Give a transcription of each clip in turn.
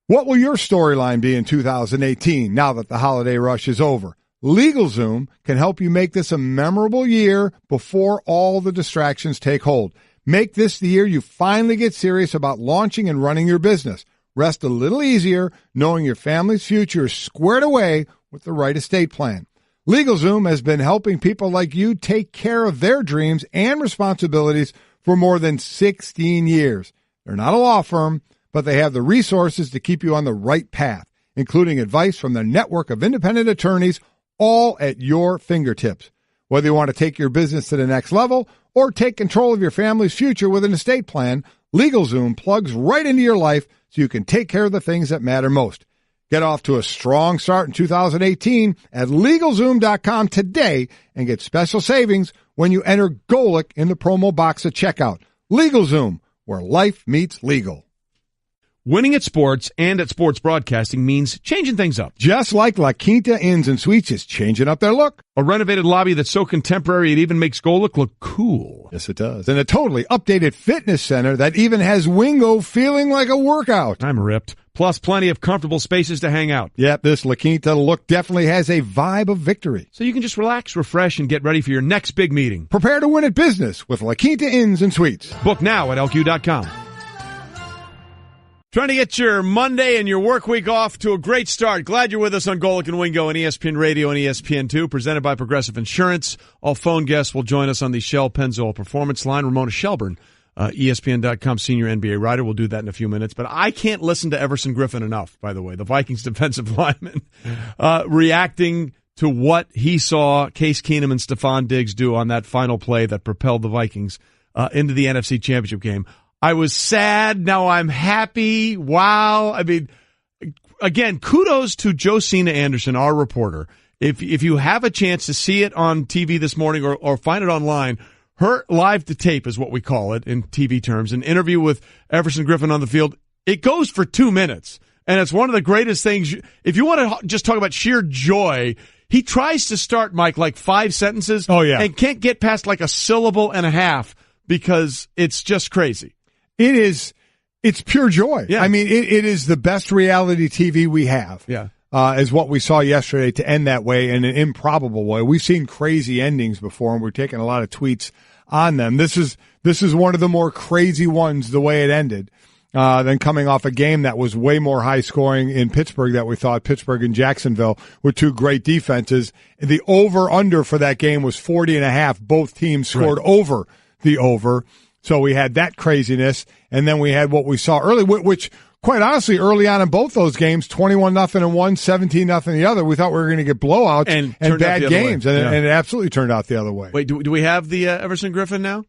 What will your storyline be in 2018 now that the holiday rush is over? LegalZoom can help you make this a memorable year before all the distractions take hold. Make this the year you finally get serious about launching and running your business. Rest a little easier knowing your family's future is squared away with the right estate plan. LegalZoom has been helping people like you take care of their dreams and responsibilities for more than 16 years. They're not a law firm, but they have the resources to keep you on the right path, including advice from their network of independent attorneys, all at your fingertips. Whether you want to take your business to the next level or take control of your family's future with an estate plan, LegalZoom plugs right into your life so you can take care of the things that matter most. Get off to a strong start in 2018 at LegalZoom.com today and get special savings when you enter Golic in the promo box at checkout. LegalZoom, where life meets legal. Winning at sports and at sports broadcasting means changing things up. Just like La Quinta Inns and Suites is changing up their look. A renovated lobby that's so contemporary it even makes Golic look cool. Yes, it does. And a totally updated fitness center that even has Wingo feeling like a workout. I'm ripped. Plus plenty of comfortable spaces to hang out. Yep, this La Quinta look definitely has a vibe of victory. So you can just relax, refresh, and get ready for your next big meeting. Prepare to win at business with La Quinta Inns and Suites. Book now at LQ.com. Trying to get your Monday and your work week off to a great start. Glad you're with us on Golic and Wingo and ESPN Radio and ESPN2, presented by Progressive Insurance. All phone guests will join us on the Shell Pennzoil Performance Line. Ramona Shelburne, ESPN.com senior NBA writer. We'll do that in a few minutes. But I can't listen to Everson Griffin enough, by the way, the Vikings defensive lineman, reacting to what he saw Case Keenum and Stephon Diggs do on that final play that propelled the Vikings into the NFC Championship game. I was sad. Now I'm happy. Wow. I mean, again, kudos to Josina Anderson, our reporter. If you have a chance to see it on TV this morning or find it online, her live to tape is what we call it in TV terms, an interview with Everson Griffin on the field. It goes for 2 minutes, and it's one of the greatest things. If you want to just talk about sheer joy, he tries to start, Mike, like 5 sentences. Oh, yeah. And can't get past like a syllable and a half because it's just crazy. It's pure joy. Yeah. I mean, it is the best reality TV we have. Yeah. Is what we saw yesterday to end that way in an improbable way. We've seen crazy endings before, and we're taking a lot of tweets on them. This is one of the more crazy ones, the way it ended, than coming off a game that was way more high scoring in Pittsburgh that we thought. Pittsburgh and Jacksonville were two great defenses. The over-under for that game was 40.5. Both teams scored over the over. So we had that craziness, and then we had what we saw early, which quite honestly, early on in both those games, 21-0 in one, 17-0 in the other, we thought we were going to get blowouts and bad games, and it absolutely turned out the other way. Wait, do we have the Everson Griffin now?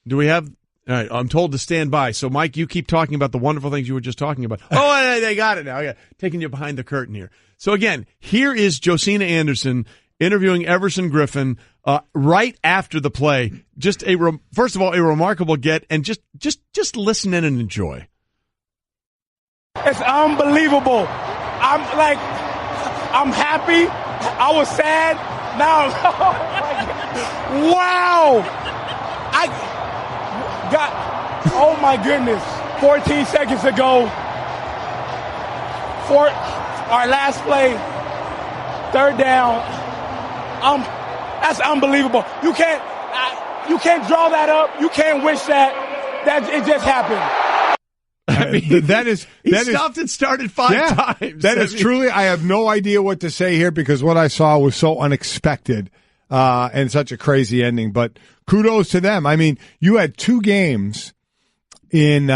Do we have? All right, I'm told to stand by. So, Mike, you keep talking about the wonderful things you were just talking about. Oh, they got it now. I got taking you behind the curtain here. So, again, here is Josina Anderson interviewing Everson Griffin right after the play. Just first of all, a remarkable get, and just listen in and enjoy. It's unbelievable. I'm happy. I was sad. Now, wow. Oh my goodness. 14 seconds ago, for our last play, third down. That's unbelievable. You can't draw that up. You can't wish that it just happened. I mean, he stopped and started 5 times. That is truly, I have no idea what to say here because what I saw was so unexpected and such a crazy ending. But kudos to them. I mean, you had 2 games in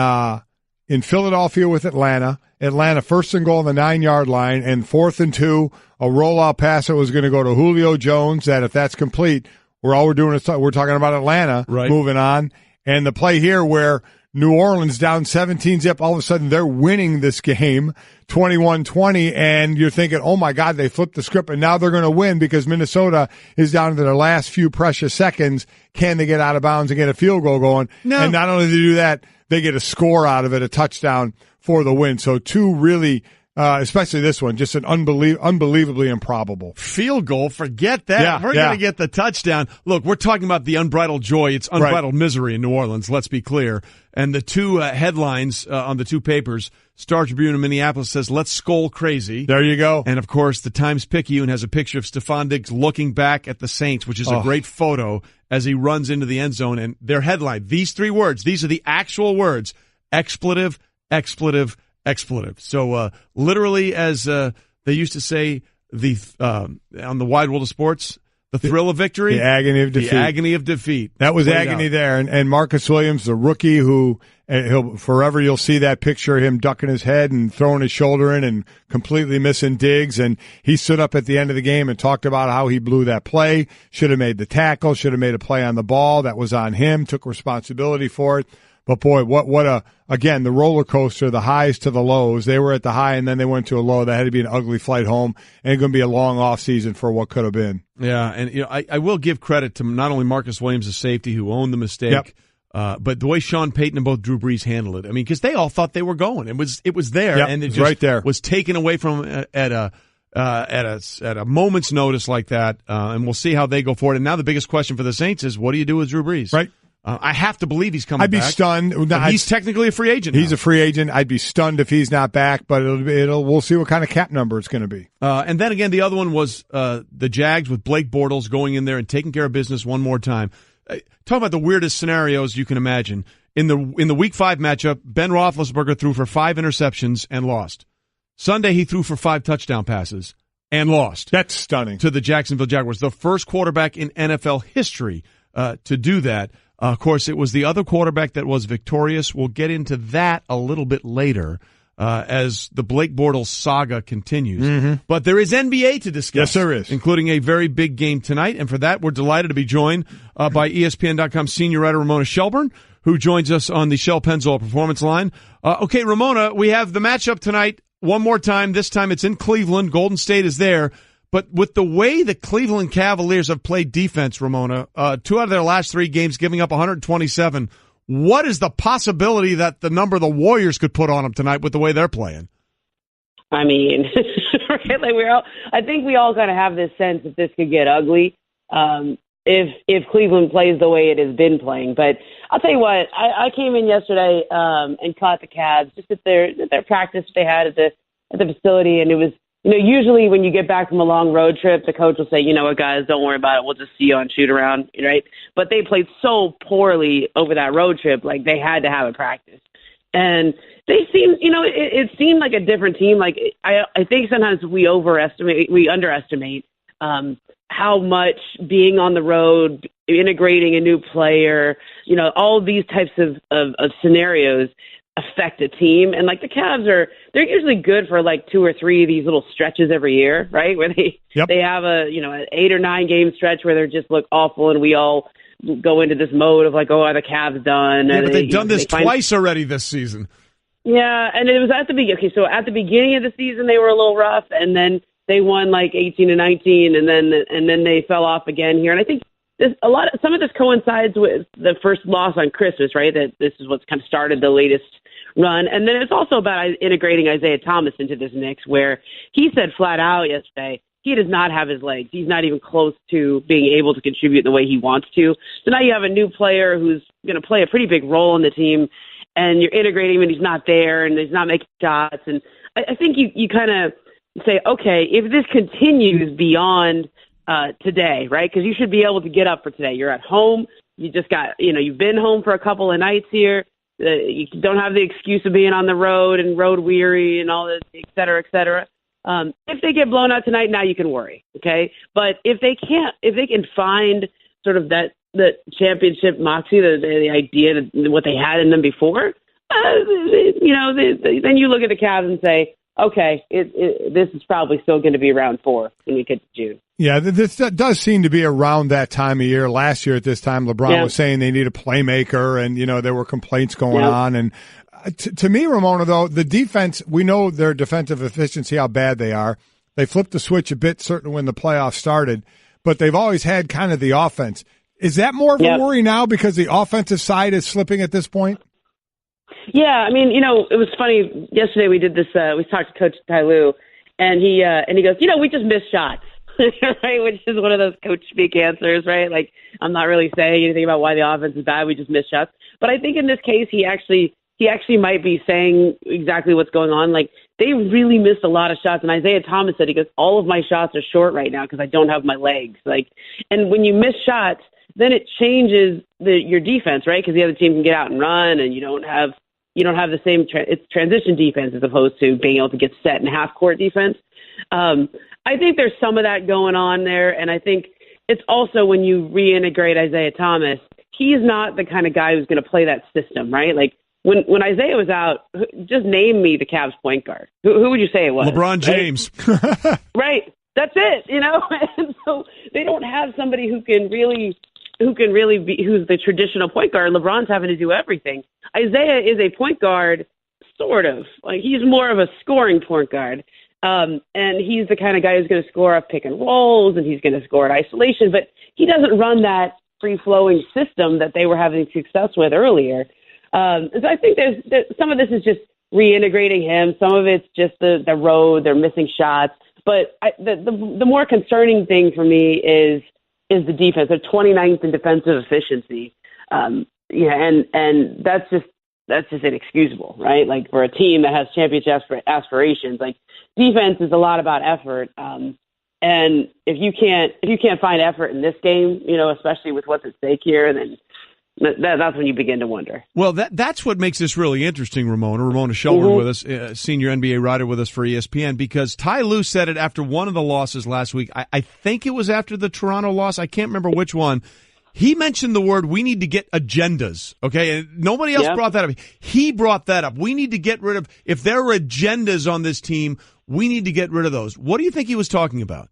Philadelphia with Atlanta. Atlanta first and goal on the 9-yard line, and 4th and 2, a rollout pass that was going to go to Julio Jones. That if that's complete, we're doing is we're talking about Atlanta moving on, and the play here where New Orleans down 17-0, all of a sudden they're winning this game 21-20, and you're thinking, oh my God, they flipped the script, and now they're going to win because Minnesota is down to their last few precious seconds. Can they get out of bounds and get a field goal going? No. And not only do they do that, they get a score out of it, a touchdown for the win. So 2 really especially this one, just an unbelievably improbable. Field goal, forget that. We're going to get the touchdown. Look, we're talking about the unbridled joy. It's unbridled misery in New Orleans, let's be clear. And the two headlines on the two papers, Star Tribune in Minneapolis says, "Let's skull crazy." There you go. And, of course, the Times-Picayune has a picture of Stephon Diggs looking back at the Saints, which is a great photo as he runs into the end zone. And their headline, these three words, these are the actual words, expletive, expletive, expletive. So literally, as they used to say on the Wide World of Sports, the thrill of victory. The agony of defeat. The agony of defeat. That was agony there. And Marcus Williams, the rookie who you'll see that picture of him ducking his head and throwing his shoulder in and completely missing Diggs. And he stood up at the end of the game and talked about how he blew that play, should have made the tackle, should have made a play on the ball. That was on him, took responsibility for it. But boy, again, the roller coaster, the highs to the lows. They were at the high and then they went to a low. That had to be an ugly flight home, and it's going to be a long off season for what could have been. Yeah, and I will give credit to not only Marcus Williams, the safety, who owned the mistake, but the way Sean Payton and both Drew Brees handled it. I mean, because they all thought they were going. It was there, and it just right there. Was taken away from at a moment's notice like that. And we'll see how they go forward. And now the biggest question for the Saints is, what do you do with Drew Brees? Right. I have to believe he's coming back. I'd be stunned. He's technically a free agent. He's a free agent. I'd be stunned if he's not back, but we'll see what kind of cap number it's going to be. And then again, the other one was the Jags with Blake Bortles going in there and taking care of business one more time. Talk about the weirdest scenarios you can imagine. In the Week 5 matchup, Ben Roethlisberger threw for 5 interceptions and lost. Sunday, he threw for 5 touchdown passes and lost. That's stunning. To the Jacksonville Jaguars, the first quarterback in NFL history to do that. Of course, it was the other quarterback that was victorious. We'll get into that a little bit later as the Blake Bortles saga continues. Mm-hmm. But there is NBA to discuss. Yes, there is. Including a very big game tonight. And for that, we're delighted to be joined by ESPN.com senior writer Ramona Shelburne, who joins us on the Shell Pennzoil Performance Line. Okay, Ramona, we have the matchup tonight one more time. This time it's in Cleveland. Golden State is there. But with the way the Cleveland Cavaliers have played defense, Ramona, 2 out of their last 3 games giving up 127, what is the possibility that the number the Warriors could put on them tonight with the way they're playing? I mean, right? I think we all kind of have this sense that this could get ugly if Cleveland plays the way it has been playing. But I'll tell you what, I came in yesterday and caught the Cavs just at their practice they had at the facility, and it was. Usually when you get back from a long road trip, the coach will say, you know what, guys, don't worry about it. We'll just see you on shoot around, right? But they played so poorly over that road trip, like they had to have a practice. And they seemed, it seemed like a different team. Like I think sometimes we underestimate how much being on the road, integrating a new player, all of these types of scenarios affect a team. And like the Cavs they're usually good for like 2 or 3 of these little stretches every year, right? Where they have an 8 or 9 game stretch where they just look awful and we all go into this mode of like, oh, are the Cavs done? Yeah, but they've done this twice already this season. Yeah, and it was at the beginning. Okay, so at the beginning of the season they were a little rough, and then they won like 18-19, and then they fell off again here. And I think some of this coincides with the first loss on Christmas, right? That this is what's kind of started the latest run. And then it's also about integrating Isaiah Thomas into this mix, where he said flat out yesterday he does not have his legs. He's not even close to being able to contribute the way he wants to. So now you have a new player who's going to play a pretty big role in the team, and you're integrating him and he's not there and he's not making shots. And I think you kind of say, okay, if this continues beyond today, right? Because you should be able to get up for today. You're at home. You just got, you've been home for a couple of nights here. You don't have the excuse of being on the road and road weary and all this, et cetera, et cetera. If they get blown out tonight, now you can worry, okay? But if they can find sort of the championship moxie, the idea that what they had in them before, then you look at the Cavs and say, okay, this is probably still going to be around 4 when we get to June. Yeah, this does seem to be around that time of year. Last year at this time, LeBron was saying they need a playmaker, and, there were complaints going on. And to me, Ramona, though, the defense, we know their defensive efficiency, how bad they are. They flipped the switch a bit, certainly when the playoffs started, but they've always had kind of the offense. Is that more of a worry now because the offensive side is slipping at this point? Yeah, I mean, it was funny. Yesterday we did this. We talked to Coach Ty Lue, and he goes, we just missed shots, right? Which is one of those coach speak answers, right? Like, I'm not really saying anything about why the offense is bad. We just missed shots. But I think in this case, he actually might be saying exactly what's going on. Like, they really missed a lot of shots. And Isaiah Thomas said, he goes, all of my shots are short right now because I don't have my legs. Like, and when you miss shots, then it changes your defense, right? Because the other team can get out and run, and you don't have the same it's transition defense as opposed to being able to get set in half court defense. I think there's some of that going on there, and I think it's also when you reintegrate Isaiah Thomas, he's not the kind of guy who's going to play that system, right? Like when Isaiah was out, just name me the Cavs point guard. Who would you say it was? LeBron James. Right? Right. That's it. And so they don't have somebody who's the traditional point guard. LeBron's having to do everything. Isaiah is a point guard, sort of. Like, he's more of a scoring point guard. And he's the kind of guy who's going to score off pick and rolls, and he's going to score at isolation. But he doesn't run that free-flowing system that they were having success with earlier. So I think there's some of this is just reintegrating him. Some of it's just the road. They're missing shots. But the more concerning thing for me is the defense. They're 29th in defensive efficiency. And that's just inexcusable, right? Like, for a team that has championship aspirations, like, defense is a lot about effort. And if you can't find effort in this game, especially with what's at stake here, then that's when you begin to wonder. Well, that's what makes this really interesting, Ramona. Ramona Shelburne with us, senior NBA writer with us for ESPN, because Ty Lue said it after one of the losses last week. I think it was after the Toronto loss. I can't remember which one. He mentioned the word, we need to get agendas, okay? And nobody else brought that up. He brought that up. We need to get rid of, if there are agendas on this team, we need to get rid of those. What do you think he was talking about?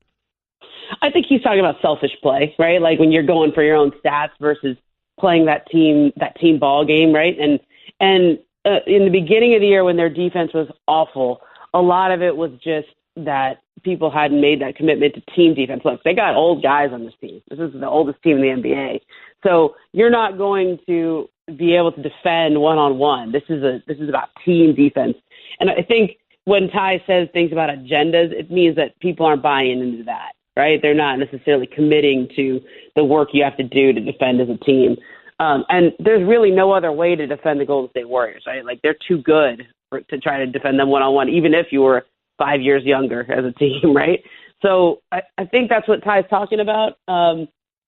I think he's talking about selfish play, right? Like, when you're going for your own stats versus playing that team ball game, right? And in the beginning of the year when their defense was awful, a lot of it was just that people hadn't made that commitment to team defense. Look, they got old guys on this team. This is the oldest team in the NBA. So you're not going to be able to defend one-on-one. This is about team defense. And I think when Ty says things about agendas, it means that people aren't buying into that, right? They're not necessarily committing to the work you have to do to defend as a team. And there's really no other way to defend the Golden State Warriors, right? Like, they're too good to try to defend them one-on-one, even if you were 5 years younger as a team, right? So I think that's what Ty's talking about. And,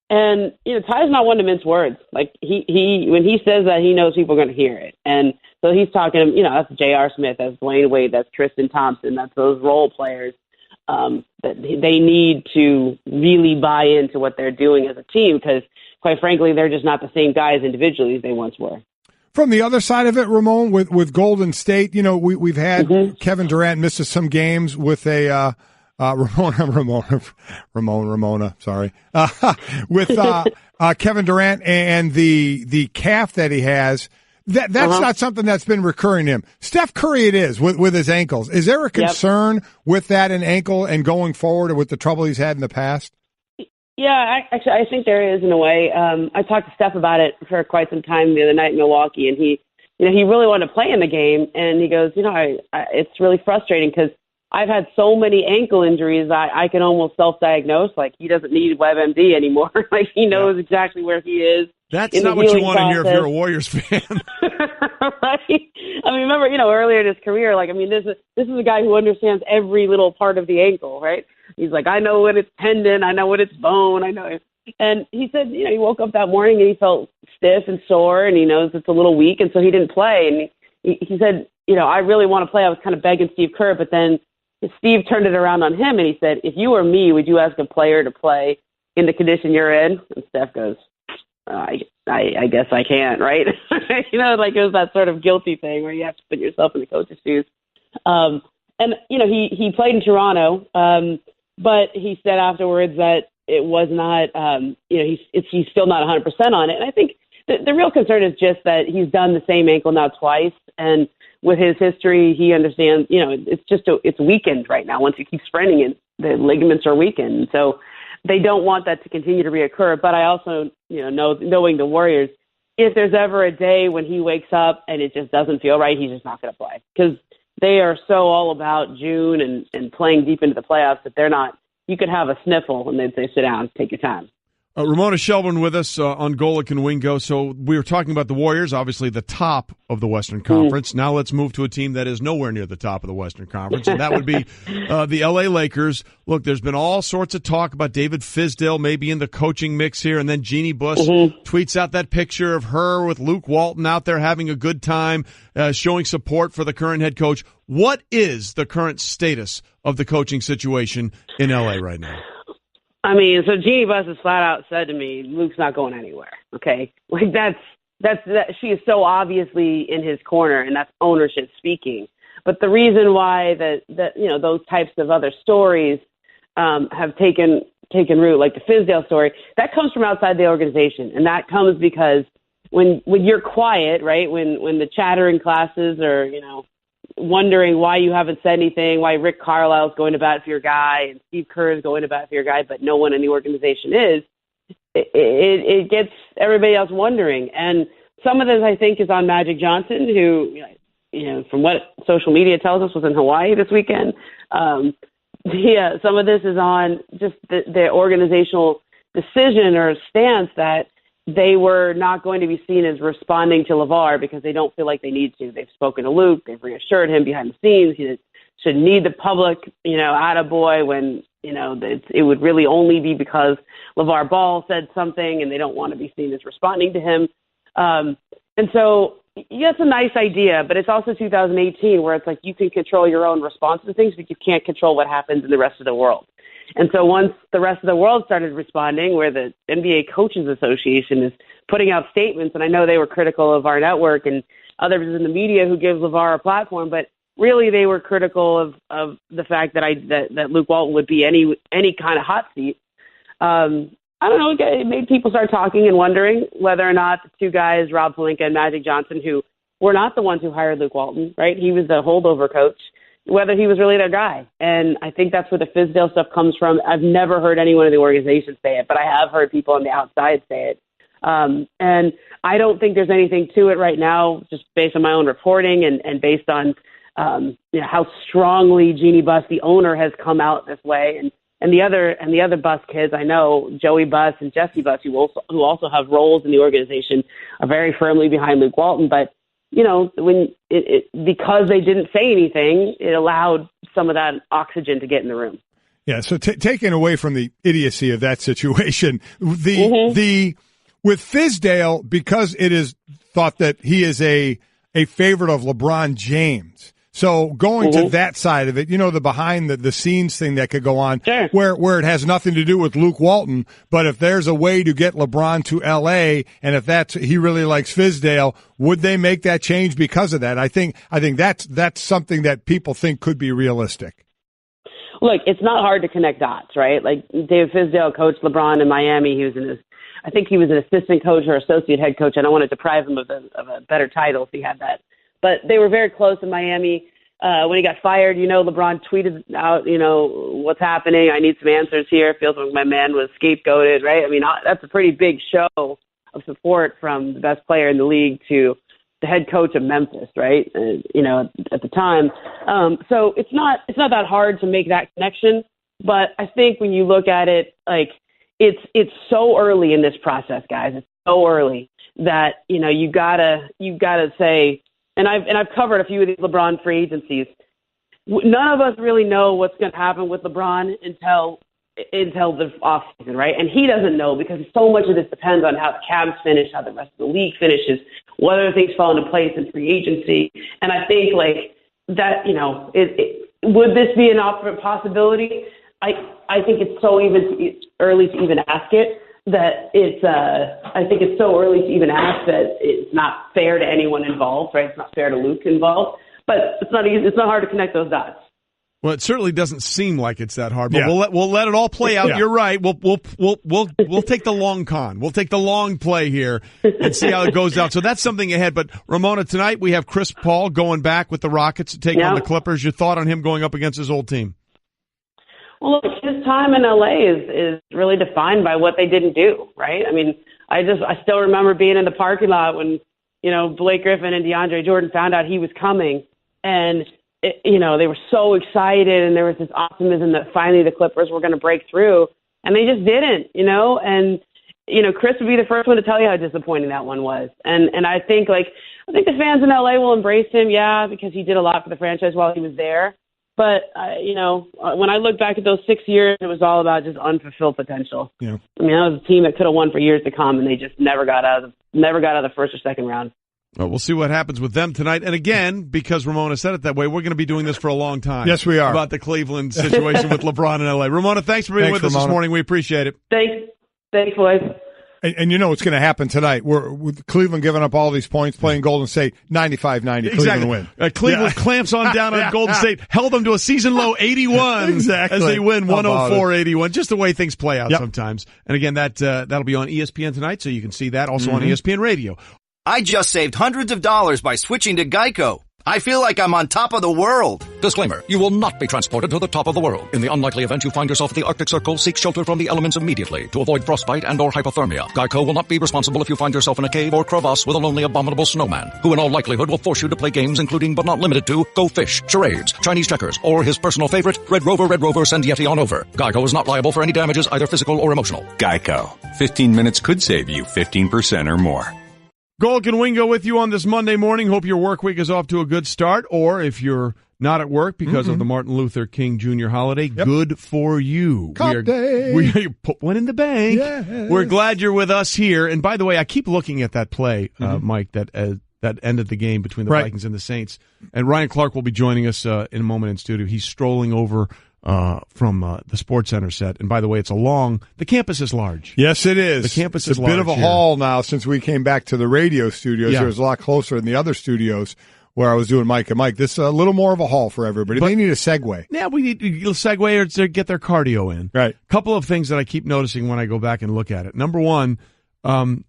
Ty's not one to mince words. Like, he when he says that, he knows people are going to hear it. And so he's talking, that's J.R. Smith, that's Dwayne Wade, that's Tristan Thompson, that's those role players that they need to really buy into what they're doing as a team, because, quite frankly, they're just not the same guys individually as they once were. From the other side of it, Ramon, with Golden State, we've had Kevin Durant misses some games with a Ramona, sorry, with Kevin Durant and the calf that he has. That's not something that's been recurring to him. Steph Curry, it is with his ankles. Is there a concern with that in ankle and going forward, or with the trouble he's had in the past? Yeah, I think there is, in a way. I talked to Steph about it for quite some time the other night in Milwaukee, and he really wanted to play in the game, and he goes, it's really frustrating because I've had so many ankle injuries, I can almost self-diagnose. Like, he doesn't need WebMD anymore. Like, he knows exactly where he is. That's not what you want to hear if you're a Warriors fan. Right? I mean, remember, earlier in his career, this is a guy who understands every little part of the ankle, right? He's like, I know when it's tendon, I know when it's bone, I know. And he said, he woke up that morning and he felt stiff and sore, and he knows it's a little weak, and so he didn't play. And he said, I really want to play. I was kind of begging Steve Kerr, but then Steve turned it around on him, and he said, if you were me, would you ask a player to play in the condition you're in? And Steph goes, I guess I can't, right? Like, it was that sort of guilty thing where you have to put yourself in the coach's shoes. And he played in Toronto, but he said afterwards that it was not, he's still not 100% on it. And I think the real concern is just that he's done the same ankle now twice, and with his history, he understands, it's weakened right now. Once you keep sprinting it, the ligaments are weakened. So they don't want that to continue to reoccur. But I also, knowing the Warriors, if there's ever a day when he wakes up and it just doesn't feel right, he's just not going to play, because they are so all about June and playing deep into the playoffs that they're not. You could have a sniffle and they'd say, sit down, take your time. Ramona Shelburne with us on Golic and Wingo. So we were talking about the Warriors, obviously the top of the Western Conference. Now let's move to a team that is nowhere near the top of the Western Conference, and that would be the L.A. Lakers. Look, there's been all sorts of talk about David Fizdale maybe in the coaching mix here, and then Jeannie Buss tweets out that picture of her with Luke Walton out there having a good time, showing support for the current head coach. What is the current status of the coaching situation in L.A. right now? I mean, so Jeannie Buss has flat out said to me, Luke's not going anywhere. Okay. Like that she is so obviously in his corner, and that's ownership speaking. But the reason why that those types of other stories have taken root, like the Fizdale story, that comes from outside the organization. And that comes because when you're quiet, right, when the chattering classes are, wondering why you haven't said anything, why Rick Carlisle's going to bat for your guy and Steve Kerr is going to bat for your guy, but no one in the organization is, it gets everybody else wondering. And some of this, I think, is on Magic Johnson, who, from what social media tells us, was in Hawaii this weekend. Some of this is on just the organizational decision or stance that they were not going to be seen as responding to LeVar because they don't feel like they need to. They've spoken to Luke. They've reassured him behind the scenes. He should need the public, attaboy when, it would really only be because LeVar Ball said something and they don't want to be seen as responding to him. And so, it's a nice idea, but it's also 2018 where it's like you can control your own response to things, but you can't control what happens in the rest of the world. And so once the rest of the world started responding, where the NBA Coaches Association is putting out statements, and I know they were critical of our network and others in the media who give LeVar a platform, but really they were critical of the fact that Luke Walton would be any kind of hot seat. I don't know, it made people start talking and wondering whether or not the two guys, Rob Pelinka and Magic Johnson, who were not the ones who hired Luke Walton, right? He was the holdover coach, whether he was really their guy. And I think that's where the Fizdale stuff comes from. I've never heard anyone in the organization say it, but I have heard people on the outside say it. And I don't think there's anything to it right now, just based on my own reporting and based on how strongly Jeannie Buss, the owner, has come out this way. And the other Buss kids, I know, Joey Buss and Jesse Buss, who also have roles in the organization, are very firmly behind Luke Walton. But because they didn't say anything, it allowed some of that oxygen to get in the room. Yeah. So taken away from the idiocy of that situation, with Fizdale, because it is thought that he is a favorite of LeBron James. So going to that side of it, the behind the scenes thing that could go on, sure, where it has nothing to do with Luke Walton, but if there's a way to get LeBron to LA, and if he really likes Fizdale, would they make that change because of that? I think that's something that people think could be realistic. Look, it's not hard to connect dots, right? Like David Fizdale coached LeBron in Miami. I think he was an assistant coach or associate head coach. I don't want to deprive him of a better title if he had that. But they were very close in Miami. When he got fired, LeBron tweeted out, what's happening? I need some answers here. It feels like my man was scapegoated, right? I mean, that's a pretty big show of support from the best player in the league to the head coach of Memphis, right? At the time. So it's not that hard to make that connection. But I think when you look at it, like it's so early in this process, guys. It's so early that, you gotta say. And I've covered a few of these LeBron free agencies. None of us really know what's going to happen with LeBron until the offseason, right? And he doesn't know because so much of this depends on how the Cavs finish, how the rest of the league finishes, whether things fall into place in free agency. And I think like that, would this be an possibility? I think it's so early to even ask it. I think it's so early to even ask that it's not fair to anyone involved, right? It's not fair to Luke involved, but it's not easy. It's not hard to connect those dots. Well, it certainly doesn't seem like it's that hard, but we'll let it all play out. Yeah. You're right. We'll take the long con. We'll take the long play here and see how it goes out. So that's something ahead. But Ramona, tonight we have Chris Paul going back with the Rockets to take on the Clippers. Your thought on him going up against his old team? Well, look, his time in LA is really defined by what they didn't do, right? I mean, I still remember being in the parking lot when, Blake Griffin and DeAndre Jordan found out he was coming, and they were so excited, and there was this optimism that finally the Clippers were going to break through, and they just didn't, and Chris would be the first one to tell you how disappointing that one was. And I think the fans in LA will embrace him, because he did a lot for the franchise while he was there. But, when I look back at those 6 years, it was all about just unfulfilled potential. Yeah. I mean, that was a team that could have won for years to come, and they just never got out of the first or second round. Well, we'll see what happens with them tonight. And again, because Ramona said it that way, we're going to be doing this for a long time. Yes, we are. About the Cleveland situation with LeBron in LA. Ramona, thanks for being with us this morning. We appreciate it. Thanks, boys. And you know what's going to happen tonight. We're with Cleveland giving up all these points, playing Golden State, 95-90. Exactly. Cleveland win. Cleveland clamps on down on Golden State, held them to a season-low 81 exactly. as they win 104-81. Just the way things play out sometimes. And again, that'll be on ESPN tonight, so you can see that also on ESPN Radio. I just saved hundreds of dollars by switching to Geico. I feel like I'm on top of the world. Disclaimer, you will not be transported to the top of the world. In the unlikely event you find yourself at the Arctic Circle, seek shelter from the elements immediately to avoid frostbite and or hypothermia. Geico will not be responsible if you find yourself in a cave or crevasse with a lonely abominable snowman, who in all likelihood will force you to play games including but not limited to Go Fish, charades, Chinese checkers, or his personal favorite, Red Rover, send Yeti on over. Geico is not liable for any damages, either physical or emotional. Geico. 15 minutes could save you 15% or more. Golic and Wingo with you on this Monday morning. Hope your work week is off to a good start, or if you're not at work because of the Martin Luther King Jr. holiday, good for you. We put one in the bank. Yes. We're glad you're with us here. And by the way, I keep looking at that play, Mike, that ended the game between the Vikings and the Saints. And Ryan Clark will be joining us in a moment in studio. He's strolling over from the Sports Center set. And by the way, the campus is large. Yes, it is. The campus is large. It's a bit of a haul now since we came back to the radio studios. Yeah. It was a lot closer in the other studios where I was doing Mike and Mike. This is a little more of a haul for everybody. But they need a segue. Yeah, we need a segue or to get their cardio in. Right. A couple of things that I keep noticing when I go back and look at it. Number one,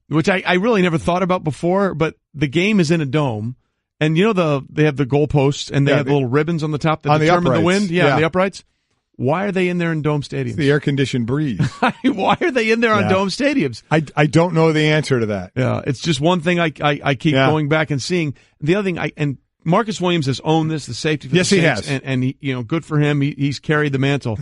which I really never thought about before, but the game is in a dome. And they have the goalposts and they have the little ribbons on the top that determine the wind. Yeah, the uprights. Why are they in there in dome stadiums? It's the air-conditioned breeze. Why are they in there on dome stadiums? I don't know the answer to that. Yeah, it's just one thing I keep going back and seeing. The other thing, and Marcus Williams has owned this, the safety for the Saints, he has. And he, good for him. He's carried the mantle.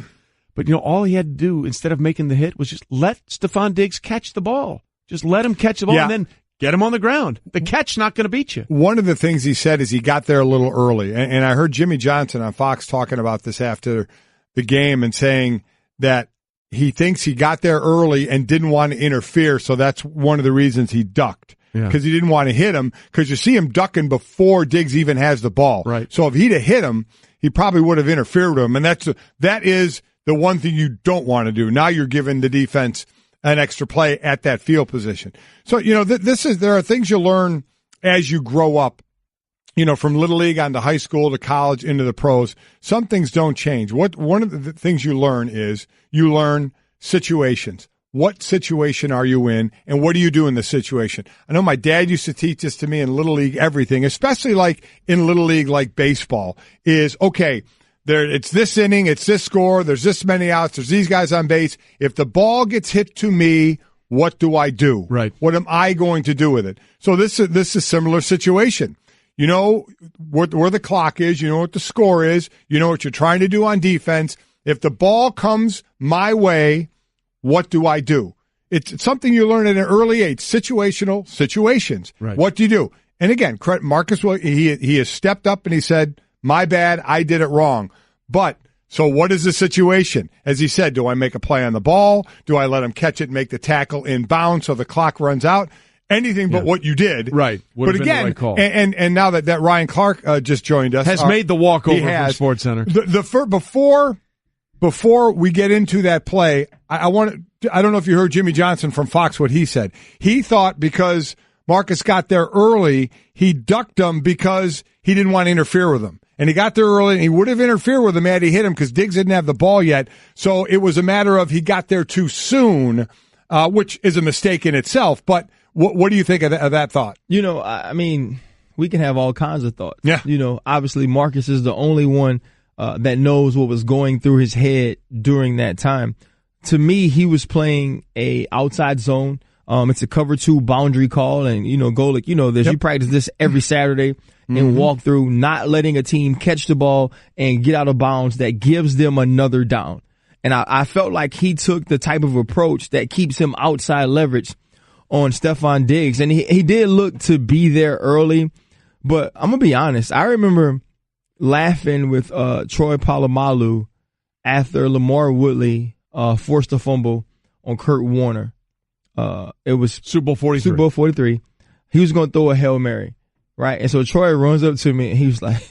But, all he had to do, instead of making the hit, was just let Stephon Diggs catch the ball. Just let him catch the ball and then get him on the ground. The catch not going to beat you. One of the things he said is he got there a little early. And I heard Jimmy Johnson on Fox talking about this after the game and saying that he thinks he got there early and didn't want to interfere, so that's one of the reasons he ducked. Because he didn't want to hit him, because you see him ducking before Diggs even has the ball. Right. So if he'd have hit him, he probably would have interfered with him, and that is the one thing you don't want to do. Now you're giving the defense an extra play at that field position. So, there are things you learn as you grow up. From Little League on to high school to college into the pros, some things don't change. One of the things you learn is you learn situations. What situation are you in, and what do you do in the situation? I know my dad used to teach this to me in Little League, everything, especially like in Little League, like baseball, is, okay, it's this inning, it's this score, there's this many outs, there's these guys on base. If the ball gets hit to me, what do I do? Right. What am I going to do with it? So this is a similar situation. You know where the clock is. You know what the score is. You know what you're trying to do on defense. If the ball comes my way, what do I do? It's something you learn at an early age, situational situations. Right. What do you do? And again, Marcus, he has stepped up and he said, my bad, I did it wrong. But so what is the situation? As he said, do I make a play on the ball? Do I let him catch it and make the tackle in bounds so the clock runs out? Anything but what you did. Right. But again, the right call. And now that Ryan Clark just joined us. Has made the walkover from Sports Center. Before we get into that play, I don't know if you heard Jimmy Johnson from Fox, what he said. He thought because Marcus got there early, he ducked him because he didn't want to interfere with him. And he got there early, and he would have interfered with him had he hit him because Diggs didn't have the ball yet. So it was a matter of he got there too soon, which is a mistake in itself. But what do you think of that thought? I mean, we can have all kinds of thoughts. Yeah. Obviously Marcus is the only one that knows what was going through his head during that time. To me, he was playing a outside zone, It's a cover 2 boundary call, and Golic, this. Yep. You practice this every Saturday and walk through, not letting a team catch the ball and get out of bounds that gives them another down. And I felt like he took the type of approach that keeps him outside leverage on Stephon Diggs, and he did look to be there early. But I'm gonna be honest, I remember laughing with Troy Polamalu after Lamar Woodley forced a fumble on Kurt Warner. It was Super Bowl 43. He was going to throw a Hail Mary, right? And so Troy runs up to me and he was like,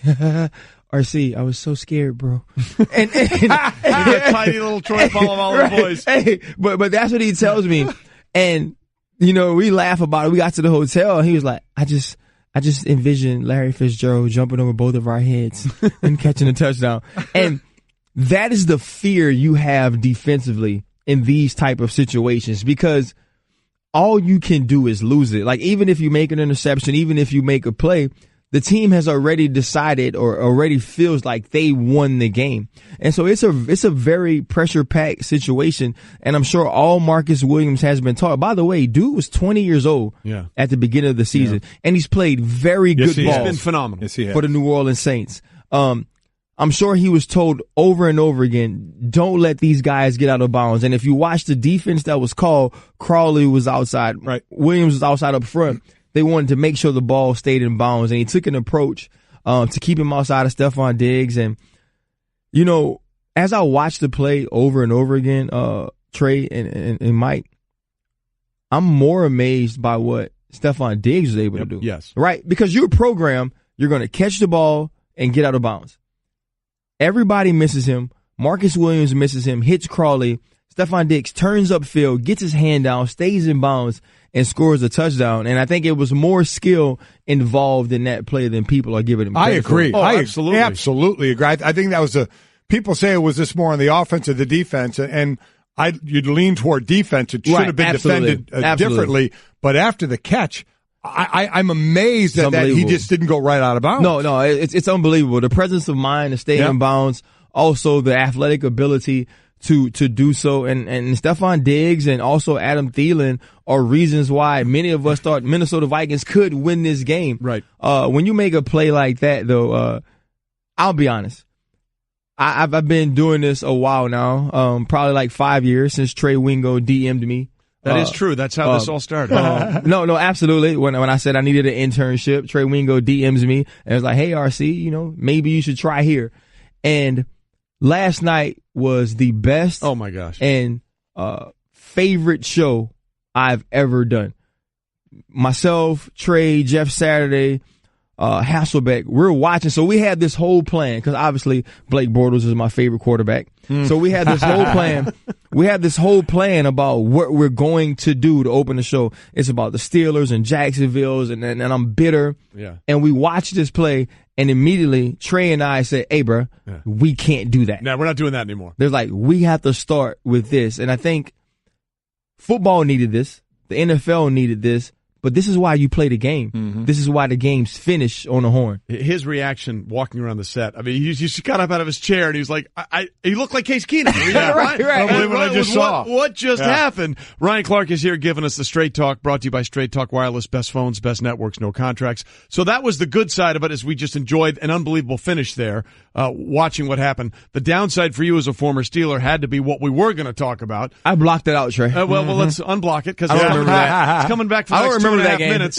RC, I was so scared, bro. and that tiny little Troy Polamalu voice. Hey, but that's what he tells me. And, we laugh about it. We got to the hotel and he was like, I just envisioned Larry Fitzgerald jumping over both of our heads and catching a touchdown. And that is the fear you have defensively in these type of situations, because all you can do is lose it. Like, even if you make an interception, even if you make a play, the team has already decided or already feels like they won the game. And so it's a very pressure-packed situation, and I'm sure all Marcus Williams has been taught. By the way, dude was 20 years old at the beginning of the season, and he's played very good balls. He's been phenomenal. Yes, he has. For the New Orleans Saints. I'm sure he was told over and over again, don't let these guys get out of bounds. And if you watch the defense that was called, Crawley was outside, right? Williams was outside up front. They wanted to make sure the ball stayed in bounds, and he took an approach to keep him outside of Stephon Diggs. And, as I watched the play over and over again, Trey and Mike, I'm more amazed by what Stephon Diggs was able to do. Yes. Right? Because you're programmed, you're going to catch the ball and get out of bounds. Everybody misses him. Marcus Williams misses him, hits Crawley. Stephon Diggs turns upfield, gets his hand down, stays in bounds, and scores a touchdown. And I think it was more skill involved in that play than people are giving him credit I agree. for. I absolutely agree. I think that was people say it was this more on the offense or the defense, and you'd lean toward defense. It should have been defended differently. But after the catch, I'm amazed that he just didn't go right out of bounds. No, it's unbelievable. The presence of mind to stay in bounds, also the athletic ability to do so, and Stephon Diggs and also Adam Thielen are reasons why many of us thought Minnesota Vikings could win this game. Right. When you make a play like that, though, I'll be honest. I've been doing this a while now, probably like 5 years since Trey Wingo DM'd me. That is true. That's how this all started. No, absolutely. When I said I needed an internship, Trey Wingo DMs me and was like, hey, RC, maybe you should try here. And last night was the best oh my gosh and favorite show I've ever done. Myself, Trey, Jeff Saturday, Hasselbeck, we're watching. So we had this whole plan, because obviously Blake Bortles is my favorite quarterback. So we had this whole plan. We had this whole plan about what we're going to do to open the show. It's about the Steelers and Jacksonville's, and I'm bitter. Yeah. And we watched this play, and immediately Trey and I said, hey, bro, we can't do that. No, we're not doing that anymore. There's like, we have to start with this. And I think football needed this. The NFL needed this. But this is why you play the game. Mm-hmm. This is why the game's finish on the horn. His reaction walking around the set, I mean, he just got up out of his chair and he was like, he looked like Case Keenum. right. I don't believe what I just saw. What just happened? Ryan Clark is here giving us the Straight Talk, brought to you by Straight Talk Wireless, best phones, best networks, no contracts. So that was the good side of it, as we just enjoyed an unbelievable finish there, watching what happened. The downside for you as a former Steeler had to be what we were going to talk about. I blocked it out, Trey. Well, let's unblock it, because it's coming back for the next 2.5 minutes.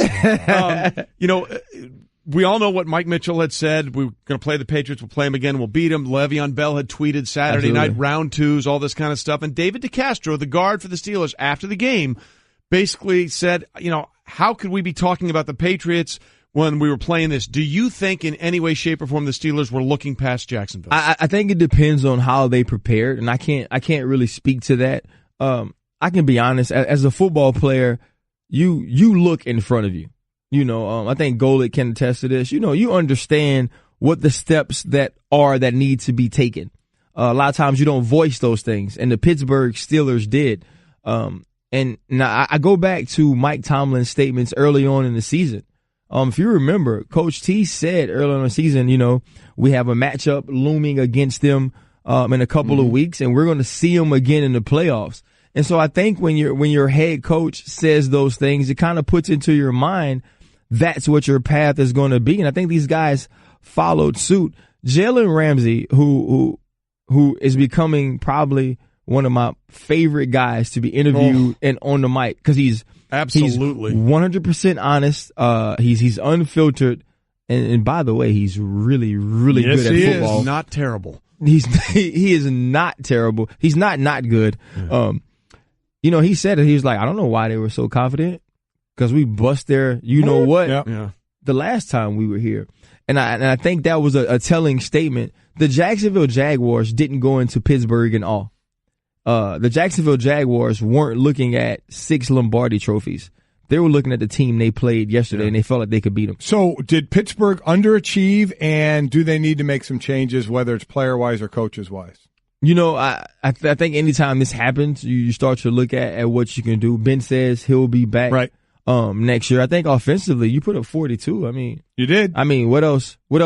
We all know what Mike Mitchell had said. We're going to play the Patriots. We'll play them again. We'll beat them. Le'Veon Bell had tweeted Saturday night, round twos, all this kind of stuff. And David DeCastro, the guard for the Steelers, after the game, basically said, how could we be talking about the Patriots when we were playing this? Do you think in any way, shape, or form the Steelers were looking past Jacksonville? I think it depends on how they prepared, and I can't really speak to that. I can be honest. As a football player, you look in front of you. I think Golic can attest to this. You understand what the steps that need to be taken. A lot of times you don't voice those things, and the Pittsburgh Steelers did. And now I go back to Mike Tomlin's statements early on in the season. If you remember, Coach T said early on in the season, we have a matchup looming against them in a couple of weeks, and we're going to see them again in the playoffs. And so I think when your head coach says those things, it kind of puts into your mind that's what your path is going to be. And I think these guys followed suit. Jalen Ramsey, who is becoming probably one of my favorite guys to be interviewed and on the mic, because he's absolutely 100% honest. He's unfiltered, and by the way, he's really, really good at football. Is not terrible. He is not terrible. He's not good. Yeah. He said it. He was like, I don't know why they were so confident, because we bust their what the last time we were here. And I think that was a telling statement. The Jacksonville Jaguars didn't go into Pittsburgh in awe. The Jacksonville Jaguars weren't looking at 6 Lombardi trophies. They were looking at the team they played yesterday, and they felt like they could beat them. So did Pittsburgh underachieve, and do they need to make some changes, whether it's player-wise or coaches-wise? I think anytime this happens, you start to look at what you can do. Ben says he'll be back next year. I think offensively, you put up 42. I mean, you did. I mean, what else you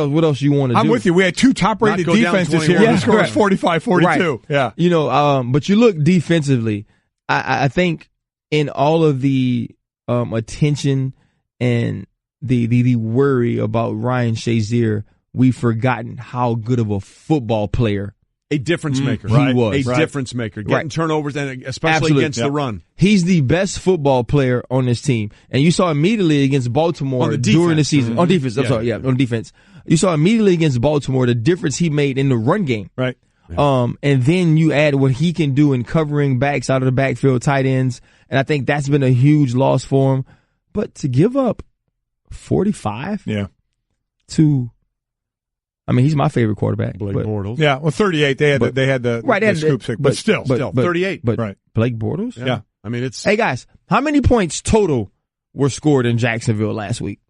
want to do? I'm with you. We had 2 top-rated defenses here. The score was 45-42. Right. Yeah. But you look defensively. I think in all of the attention and the worry about Ryan Shazier, we've forgotten how good of a football player a difference maker. He was. A difference maker. Getting turnovers, and especially against the run. He's the best football player on this team. And you saw immediately against Baltimore during the season. On defense. On defense. You saw immediately against Baltimore the difference he made in the run game. Right. Yeah. And then you add what he can do in covering backs out of the backfield, tight ends. And I think that's been a huge loss for him. But to give up 45 to... I mean, he's my favorite quarterback. Blake Bortles. Yeah, well, 38. They had the scoop stick, but still, 38. But Blake Bortles? Yeah. I mean, it's... Hey, guys, how many points total were scored in Jacksonville last week?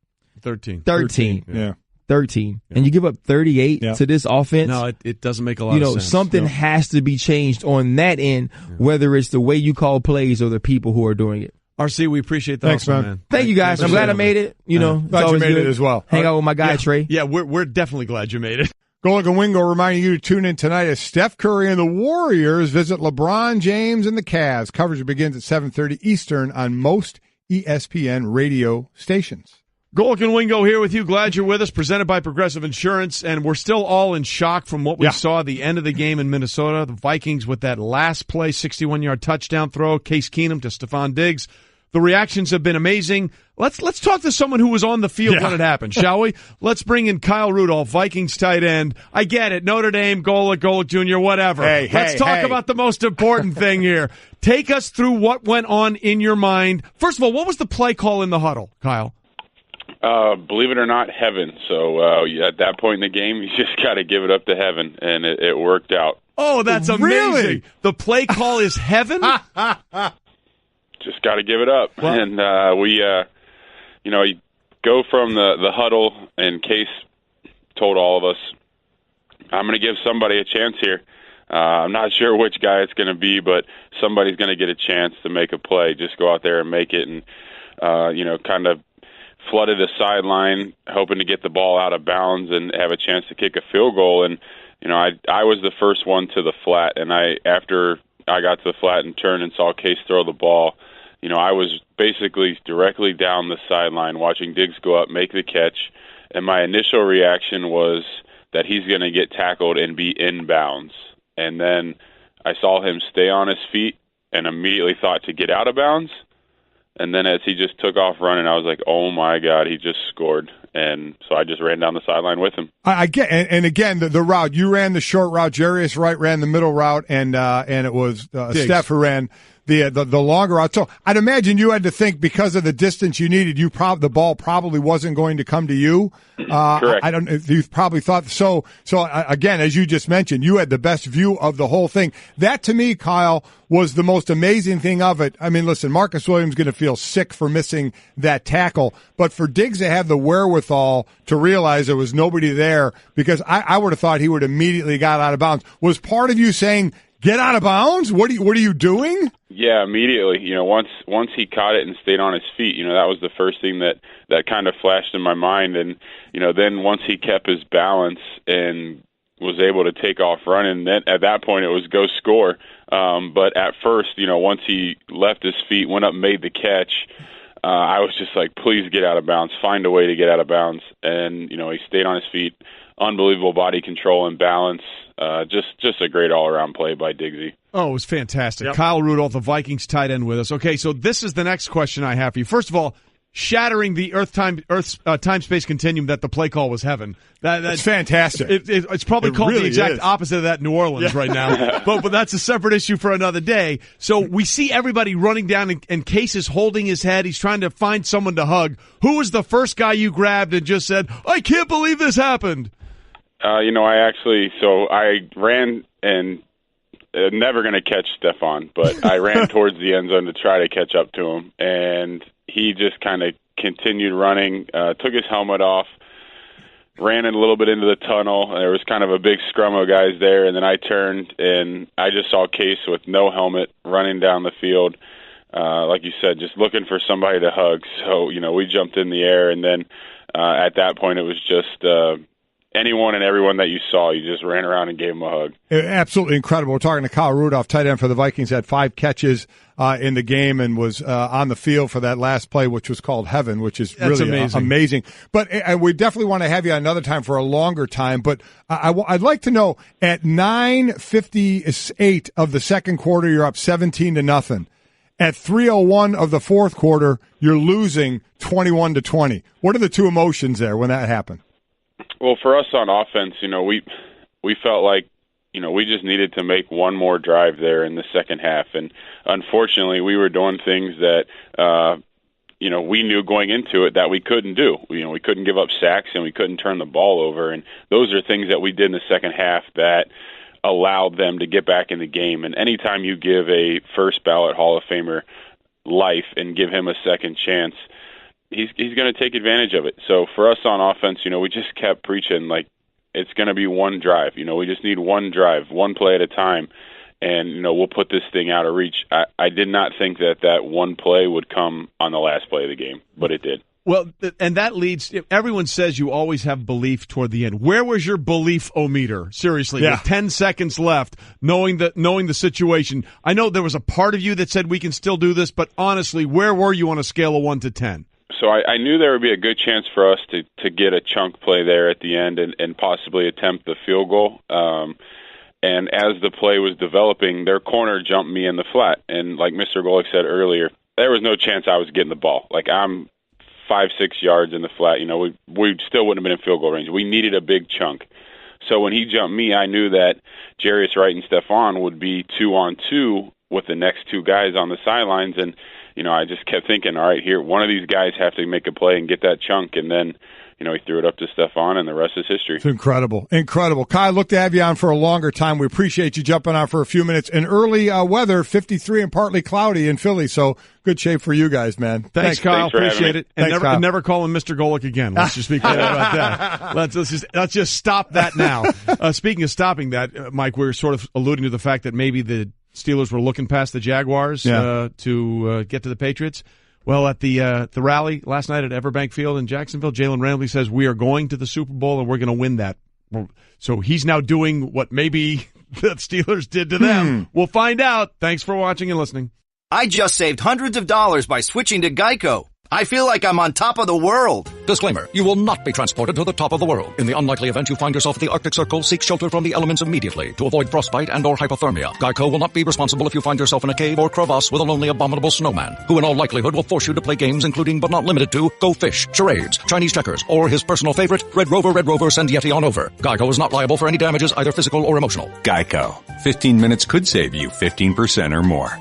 13. 13. Yeah. 13. Yeah. And you give up 38 to this offense? No, it doesn't make a lot of sense. Something has to be changed on that end, whether it's the way you call plays or the people who are doing it. RC, we appreciate that. Thanks, man. Thank you, guys. I'm glad I made it. Glad you made it as well. Hang out with my guy, Trey. Yeah, we're definitely glad you made it. Golic and Wingo reminding you to tune in tonight as Steph Curry and the Warriors visit LeBron James and the Cavs. Coverage begins at 7:30 Eastern on most ESPN radio stations. Golic and Wingo here with you. Glad you're with us. Presented by Progressive Insurance. And we're still all in shock from what we saw at the end of the game in Minnesota. The Vikings with that last play, 61-yard touchdown throw, Case Keenum to Stephon Diggs. The reactions have been amazing. Let's talk to someone who was on the field when it happened, shall we? Let's bring in Kyle Rudolph, Vikings tight end. I get it. Notre Dame, Golic Jr., whatever. Let's talk about the most important thing here. Take us through what went on in your mind. First of all, what was the play call in the huddle, Kyle? Believe it or not, heaven. So at that point in the game, you just got to give it up to heaven, and it worked out. Oh, that's amazing. Really? The play call is heaven? Just got to give it up. Well, and you go from the huddle, and Case told all of us, I'm going to give somebody a chance here. I'm not sure which guy it's going to be, but somebody's going to get a chance to make a play. Just go out there and make it, and kind of flooded the sideline, hoping to get the ball out of bounds and have a chance to kick a field goal. And I was the first one to the flat, and after I got to the flat and turned and saw Case throw the ball, I was basically directly down the sideline watching Diggs go up, make the catch, and my initial reaction was that he's going to get tackled and be inbounds. And then I saw him stay on his feet and immediately thought to get out of bounds. And then as he just took off running, I was like, oh, my God, he just scored. And so I just ran down the sideline with him. I get, and again, the route, you ran the short route, Jarius Wright ran the middle route, and it was Steph who ran the longer route. So I'd imagine you had to think, because of the distance you needed, the ball probably wasn't going to come to you. Correct. I don't know if you've probably thought so. So again, as you just mentioned, you had the best view of the whole thing. That to me, Kyle, was the most amazing thing of it. I mean, listen, Marcus Williams going to feel sick for missing that tackle, but for Diggs to have the wherewithal to realize there was nobody there, because I would have thought he would immediately got out of bounds. Was part of you saying, get out of bounds? What are you doing? Yeah, immediately. Once he caught it and stayed on his feet, that was the first thing that kind of flashed in my mind. And then once he kept his balance and was able to take off running. Then at that point, it was go score. But at first, once he left his feet, went up, made the catch, I was just like, please get out of bounds, find a way to get out of bounds. And, he stayed on his feet, unbelievable body control and balance. Just a great all-around play by Diggsy. Oh, it was fantastic. Yep. Kyle Rudolph, the Vikings tight end with us. Okay, so this is the next question I have for you. First of all, shattering the time-space continuum that the play call was heaven. That's fantastic. It's probably called really the exact is. opposite of that in New Orleans right now. But that's a separate issue for another day. So we see everybody running down and Case is holding his head. He's trying to find someone to hug. Who was the first guy you grabbed and just said, I can't believe this happened? I ran and never going to catch Stephon, but I ran towards the end zone to try to catch up to him, and he just kind of continued running, took his helmet off, ran a little bit into the tunnel. There was kind of a big scrum of guys there, and then I turned, and I just saw Case with no helmet running down the field, like you said, just looking for somebody to hug. So, we jumped in the air, and then at that point it was just anyone and everyone that you saw, you just ran around and gave them a hug. Absolutely incredible. We're talking to Kyle Rudolph, tight end for the Vikings, had 5 catches in the game and was on the field for that last play, which was called Heaven, which is really amazing. But we definitely want to have you another time for a longer time. But I'd like to know, at 9:58 of the second quarter, you're up 17-0. At 3:01 of the fourth quarter, you're losing 21-20. What are the two emotions there when that happened? Well, for us on offense, we felt like, we just needed to make one more drive there in the second half. And unfortunately, we were doing things that, we knew going into it that we couldn't do. We couldn't give up sacks and we couldn't turn the ball over. And those are things that we did in the second half that allowed them to get back in the game. And anytime you give a first ballot Hall of Famer life and give him a second chance, he's going to take advantage of it. So for us on offense, we just kept preaching, like, it's going to be one drive. We just need one drive, one play at a time, and, we'll put this thing out of reach. I did not think that one play would come on the last play of the game, but it did. Well, and that leads – everyone says you always have belief toward the end. Where was your belief-o-meter? Seriously, with 10 seconds left, knowing the situation. I know there was a part of you that said we can still do this, but honestly, where were you on a scale of 1 to 10? So I knew there would be a good chance for us to get a chunk play there at the end and possibly attempt the field goal. And as the play was developing, their corner jumped me in the flat. And like Mr. Golic said earlier, there was no chance I was getting the ball. Like, I'm 5-6 yards in the flat. We still wouldn't have been in field goal range. We needed a big chunk. So when he jumped me, I knew that Jarius Wright and Stephon would be 2-on-2 with the next two guys on the sidelines. And I just kept thinking, all right, here, one of these guys have to make a play and get that chunk. And then, he threw it up to Stephon, and the rest is history. It's incredible. Incredible. Kyle, look to have you on for a longer time. We appreciate you jumping on for a few minutes. In early weather, 53 and partly cloudy in Philly, so good shape for you guys, man. Thanks Kyle. Appreciate it. And never call him Mr. Golic again. Let's just be clear about that. Let's just stop that now. Speaking of stopping that, Mike, we're sort of alluding to the fact that maybe the Steelers were looking past the Jaguars to get to the Patriots. Well, at the rally last night at Everbank Field in Jacksonville, Jalen Ramsey says we are going to the Super Bowl and we're going to win that. So he's now doing what maybe the Steelers did to them. We'll find out. Thanks for watching and listening. I just saved hundreds of dollars by switching to Geico. I feel like I'm on top of the world. Disclaimer, you will not be transported to the top of the world. In the unlikely event you find yourself at the Arctic Circle, seek shelter from the elements immediately to avoid frostbite and or hypothermia. Geico will not be responsible if you find yourself in a cave or crevasse with a lonely abominable snowman, who in all likelihood will force you to play games including but not limited to Go Fish, charades, Chinese checkers, or his personal favorite, Red Rover, send Yeti on over. Geico is not liable for any damages, either physical or emotional. Geico. 15 minutes could save you 15% or more.